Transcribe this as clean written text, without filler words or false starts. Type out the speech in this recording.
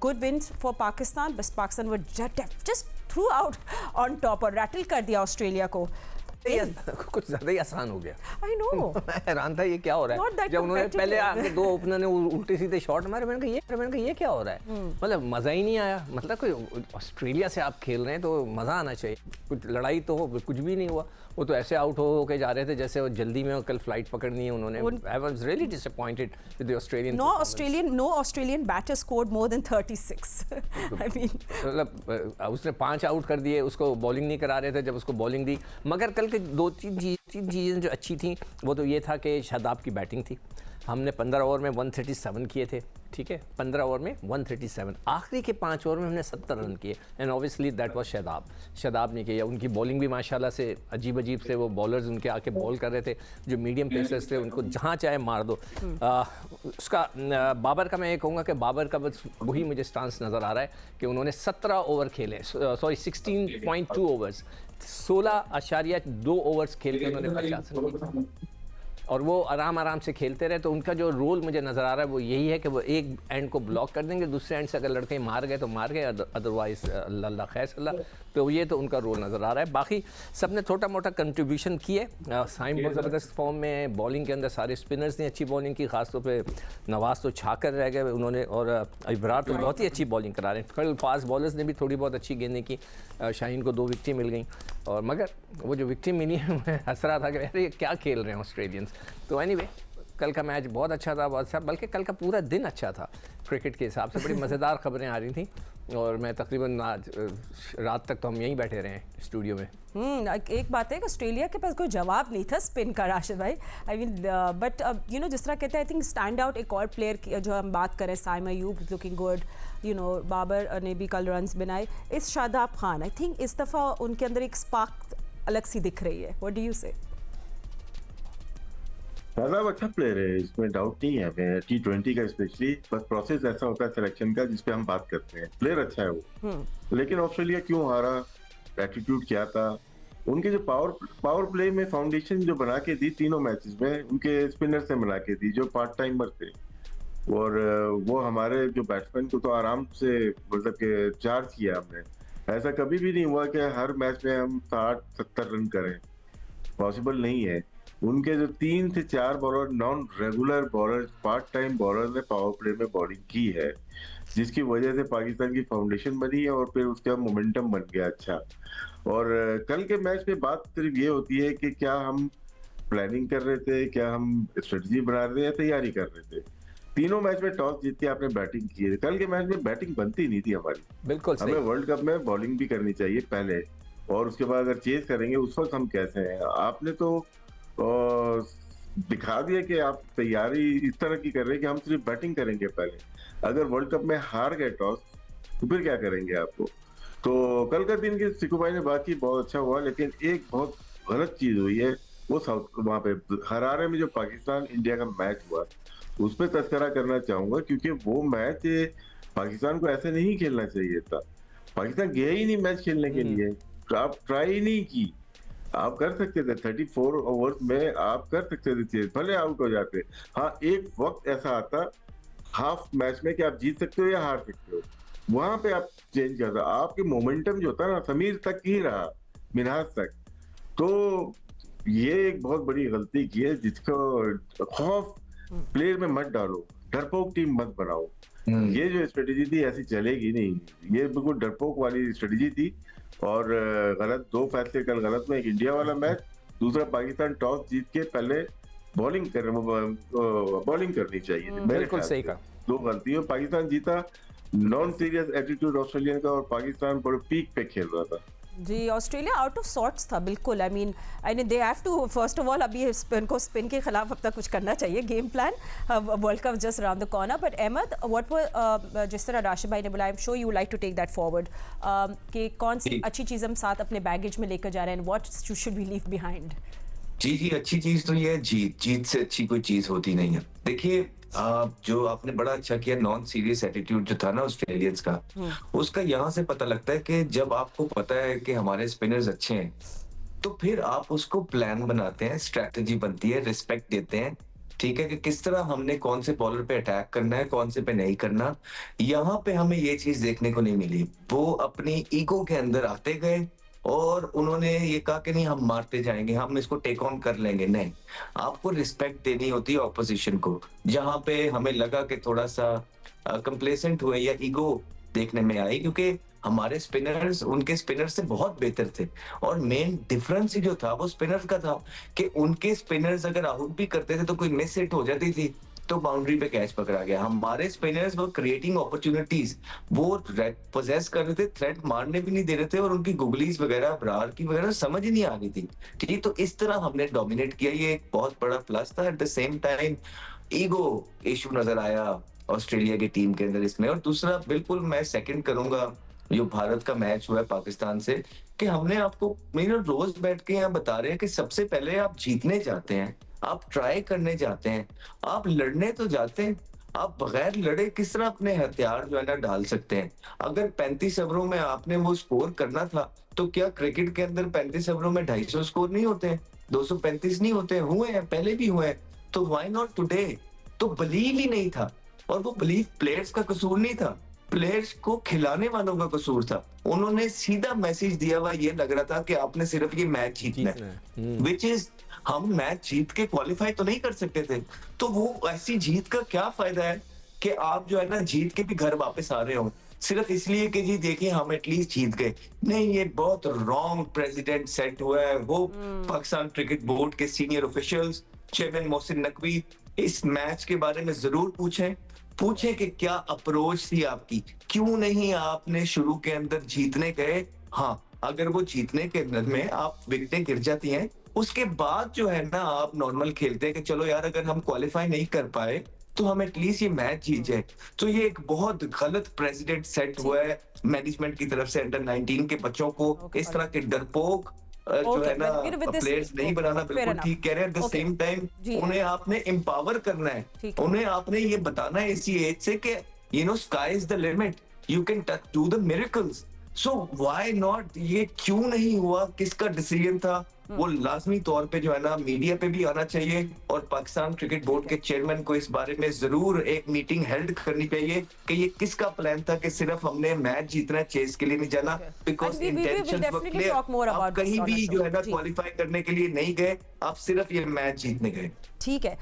Good win for Pakistan, बस पाकिस्तान वो just through out on top और रैटल कर दिया ऑस्ट्रेलिया को। कुछ ज्यादा ही आसान हो गया। I know. मैं हैरान था ये क्या हो रहा है। जब उन्होंने पहले आके दो ओपनर ने उल्टे सीधे शॉट मारे, मैंने कहा ये क्या हो रहा है। मतलब मज़ा ही नहीं आया। मतलब कोई ऑस्ट्रेलिया से आप खेल रहे हैं तो मज़ा आना चाहिए, कुछ लड़ाई तो हो, कुछ भी नहीं हुआ। वो तो ऐसे आउट हो के जा रहे थे जैसे वो जल्दी में कल फ्लाइट पकड़नी है उन्होंने। I was really disappointed with the Australian. No Australian batter scored more than 36. I mean, मतलब उसने 5 आउट कर दिए, उसको बॉलिंग नहीं करा रहे थे जब उसको बॉलिंग दी। मगर कल के 2-3 चीज़ें जो अच्छी थी वो तो ये था कि शादाब की बैटिंग थी। हमने 15 ओवर में 137 किए थे, ठीक है, 15 ओवर में 137। आखिरी के 5 ओवर में हमने 70 रन किए and obviously that was Shadab ने किया। उनकी बॉलिंग भी माशाल्लाह से अजीब से वो बॉलर्स उनके आके बॉल कर रहे थे, जो मीडियम पेसर्स थे उनको जहाँ चाहे मार दो। उसका बाबर का मैं ये कहूँगा कि बाबर का बस वही मुझे स्टांस नज़र आ रहा है कि उन्होंने 17 ओवर खेले, सॉरी 16.2 ओवर्स, 16.2 ओवर्स खेल के उन्होंने 50 रन किए और वो आराम से खेलते रहे। तो उनका जो रोल मुझे नज़र आ रहा है वो यही है कि वो एक एंड को ब्लॉक कर देंगे, दूसरे एंड से अगर लड़के मार गए तो मार गए, अदरवाइज अल्लाह खैर अल्लाह। तो ये तो उनका रोल नज़र आ रहा है। बाकी सब ने छोटा मोटा कंट्रीब्यूशन किए। साइम बहुत ज़बरदस्त फॉर्म में, बॉलिंग के अंदर सारे स्पिनर्स ने अच्छी बॉलिंग की, खासतौर पे नवाज़ तो छाकर रह गए उन्होंने, और इब्रार तो बहुत ही अच्छी बॉलिंग करा रहे हैं। कल फास्ट बॉलर्स ने भी थोड़ी बहुत अच्छी गेंदें की। शाहीन को 2 विकेटें मिल गई, और मगर वो जो विकेटें मिली है मैं हंस रहा था कि अरे ये क्या खेल रहे हैं ऑस्ट्रेलियंस। तो एनीवे कल का मैच बहुत अच्छा था, बहुत अच्छा, बल्कि कल का पूरा दिन अच्छा था क्रिकेट के हिसाब से। बड़ी मज़ेदार खबरें आ रही थी और मैं तकरीबन आज रात तक तो हम यहीं बैठे रहे हैं स्टूडियो में। एक बात है कि ऑस्ट्रेलिया के पास कोई जवाब नहीं था स्पिन का, राशिद भाई। I mean but you know जिस तरह कहते हैं, आई थिंक स्टैंड आउट एक और प्लेयर की जो हम बात करें, Saim Ayub looking good, you know Babar ने भी कल रन्स बनाए। इस शादाब खान, आई थिंक इस दफ़ा उनके अंदर एक स्पार्क अलग सी दिख रही है। व्हाट डू यू से? शादाब अच्छा प्लेयर है, इसमें डाउट नहीं है हमें। T20 का स्पेशली बस प्रोसेस ऐसा होता है सिलेक्शन का जिस पे हम बात करते हैं। प्लेयर अच्छा है वो, लेकिन ऑस्ट्रेलिया क्यों हारा, एटीट्यूड क्या था उनके, जो पावर प्ले में फाउंडेशन जो बना के दी तीनों मैचेस में, उनके स्पिनर से बना के दी जो पार्ट टाइमर थे। और वो हमारे जो बैट्समैन को तो आराम से मतलब के चार्ज किया हमने। ऐसा कभी भी नहीं हुआ कि हर मैच में हम 60-70 रन करें, पॉसिबल नहीं है। उनके जो 3 से 4 bowler non regular bowler, part time bowler ने पावर प्ले में बॉलिंग की है, जिसकी वजह से पाकिस्तान की फाउंडेशन बनी है और फिर उसका मोमेंटम बन गया अच्छा। और कल के मैच में बात सिर्फ ये होती है कि क्या हम प्लानिंग कर रहे थे, क्या हम स्ट्रेटजी बना रहे थे या तैयारी कर रहे थे। तीनों मैच में टॉस जीत के आपने बैटिंग की है। कल के मैच में बैटिंग बनती नहीं थी हमारी। बिल्कुल सही। हमें वर्ल्ड कप में बॉलिंग भी करनी चाहिए पहले, और उसके बाद अगर चेज करेंगे उस वक्त हम कैसे हैं। आपने तो दिखा दिया कि आप तैयारी इस तरह की कर रहे हैं कि हम सिर्फ बैटिंग करेंगे पहले। अगर वर्ल्ड कप में हार गए टॉस तो फिर क्या करेंगे आपको। तो कल का दिन की सिकू भाई ने बात की, बहुत अच्छा हुआ, लेकिन एक बहुत गलत चीज हुई है वो साउथ वहाँ पे हरारे में जो पाकिस्तान इंडिया का मैच हुआ उस पर तस्करा करना चाहूंगा, क्योंकि वो मैच पाकिस्तान को ऐसे नहीं खेलना चाहिए था। पाकिस्तान गया ही नहीं मैच खेलने के लिए, तो आप ट्राई ही नहीं की। आप कर सकते थे 34 ओवर्स में, आप कर सकते थे, भले आउट हो जाते। हाँ, एक वक्त ऐसा आता हाफ मैच में कि आप जीत सकते हो या हार सकते हो, वहां पे आप चेंज करता। आपके मोमेंटम जो होता है ना, समीर तक ही रहा, मिनहाज तक। तो ये एक बहुत बड़ी गलती की है, जिसको खौफ प्लेयर में मत डालो, डरपोक टीम मत बनाओ। ये जो स्ट्रेटेजी थी ऐसी चलेगी नहीं, ये बिल्कुल डरपोक वाली स्ट्रेटेजी थी और गलत 2 फैसले कल गलत में। एक इंडिया वाला मैच, दूसरा पाकिस्तान टॉस जीत के पहले बॉलिंग करनी चाहिए थी। बिल्कुल सही कहा। 2 गलतियों, पाकिस्तान जीता, नॉन सीरियस एटीट्यूड ऑस्ट्रेलियन का, और पाकिस्तान बड़े पीक पे खेल रहा था। जी, ऑस्ट्रेलिया आउट ऑफ सॉर्ट्स था बिल्कुल। I mean they have to first of all अभी स्पिन के खिलाफ अब तक कुछ करना चाहिए, game plan. World cup just around the corner. But Ahmed, what were जिस तरह राशिद भाई ने बोला, I am sure you like to take that forward, कि कौन सी अच्छी चीज़ हम साथ अपने बैगेज में लेकर जा रहे हैं, what should we leave behind? जी, अच्छी चीज तो ये है, जीत से अच्छी कोई चीज होती नहीं है। देखिए, जो आपने बड़ा अच्छा किया, नॉन सीरियस एटीट्यूड जो था ना ऑस्ट्रेलियंस का, उसका यहाँ से पता लगता है कि जब आपको पता है कि हमारे स्पिनर्स अच्छे हैं, तो फिर आप उसको प्लान बनाते हैं, स्ट्रैटेजी बनती है, रिस्पेक्ट देते हैं, ठीक है, कि किस तरह हमने कौन से बॉलर पे अटैक करना है, कौन से पे नहीं करना। यहाँ पे हमें ये चीज देखने को नहीं मिली। वो अपनी ईगो के अंदर आते गए और उन्होंने ये कहा कि नहीं हम मारते जाएंगे, हम इसको टेक ऑन कर लेंगे। नहीं, आपको रिस्पेक्ट देनी होती है ऑपोजिशन को। जहां पे हमें लगा कि थोड़ा सा कंप्लेसेंट हुए या ईगो देखने में आई, क्योंकि हमारे स्पिनर्स उनके स्पिनर्स से बहुत बेहतर थे। और मेन डिफरेंस ही जो था वो स्पिनर्स का था कि उनके स्पिनर्स अगर आउट भी करते थे तो कोई मिस हिट हो जाती थी तो बाउंड्री पे कैच पकड़ा गया। हमारे स्पिनर्स वो क्रिएटिंग अपॉर्चुनिटीज वो पोजेस कर रहे थे, थ्रेट मारने भी नहीं दे रहे थे, और उनकी गुगलीज वगैरह ब्रार की वगैरह समझ ही नहीं आ रही थी। ठीक है, तो इस तरह हमने डोमिनेट किया, ये एक बहुत बड़ा प्लस था। At the same time ego issue नजर आया ऑस्ट्रेलिया की टीम के अंदर इसमें। और दूसरा बिल्कुल मैं सेकंड करूंगा जो भारत का मैच हुआ है पाकिस्तान से, कि हमने आपको मेरे रोज बैठ के यहाँ बता रहे हैं कि सबसे पहले आप जीतने जाते हैं, आप ट्राई करने जाते हैं, आप लड़ने तो जाते हैं। आप बगैर लड़े किस तरह अपने हथियार जो है ना डाल सकते हैं। अगर 35 ओवरों में आपने वो स्कोर करना था तो क्या क्रिकेट के अंदर 35 ओवरों में 250 स्कोर नहीं होते हैं, 235 नहीं होते हैं? हुए हैं, पहले भी हुए हैं। तो व्हाई नॉट टुडे? तो बिलीव ही नहीं था, और वो बिलीव प्लेयर्स का कसूर नहीं था, प्लेयर्स को खिलाने वालों का कसूर था। उन्होंने सीधा मैसेज दिया हुआ ये लग रहा था कि आपने सिर्फ ये मैच जीतना है, विच इज हम मैच जीत के क्वालिफाई तो नहीं कर सकते थे। तो वो ऐसी जीत का क्या फायदा है कि आप जो है ना जीत के भी घर वापस आ रहे हो सिर्फ इसलिए कि जी देखिए हम एटलीस्ट जीत गए। नहीं, ये बहुत रॉन्ग प्रेसिडेंट सेट हुआ है। वो पाकिस्तान क्रिकेट बोर्ड के senior officials, chairman Mohsin Naqvi, इस मैच के बारे में जरूर पूछें कि क्या अप्रोच थी आपकी, क्यों नहीं आपने शुरू के अंदर जीतने गए। हाँ, अगर वो जीतने के अंदर में आप विकेटें गिर जाती हैं, उसके बाद जो है ना आप नॉर्मल खेलते हैं कि चलो यार अगर हम क्वालिफाई नहीं कर पाए तो हम एटलीस्ट ये मैच जीत जाए। तो ये एक बहुत गलत प्रेसिडेंट सेट हुआ है मैनेजमेंट की तरफ से। अंडर 19 के बच्चों को इस तरह के डरपोक जो है ना प्लेयर्स नहीं बनाना, बिल्कुल ठीक कह रहे हैं। एट द सेम टाइम उन्हें आपने एम्पावर करना है, उन्हें आपने ये बताना है इसी एज से कि you know sky is the limit, you can touch do the miracles. So why not? ये क्यों नहीं हुआ? किसका डिसीजन था? वो लाजमी तौर पे जो है ना मीडिया पे भी आना चाहिए, और पाकिस्तान क्रिकेट बोर्ड के चेयरमैन को इस बारे में जरूर एक मीटिंग हेल्ड करनी चाहिए कि ये किसका प्लान था कि सिर्फ हमने मैच जीतना, चेस के लिए नहीं जाना। Because intentions were clear. आप कहीं भी जो है ना क्वालिफाई करने के लिए नहीं गए, आप सिर्फ ये मैच जीतने गए। ठीक है।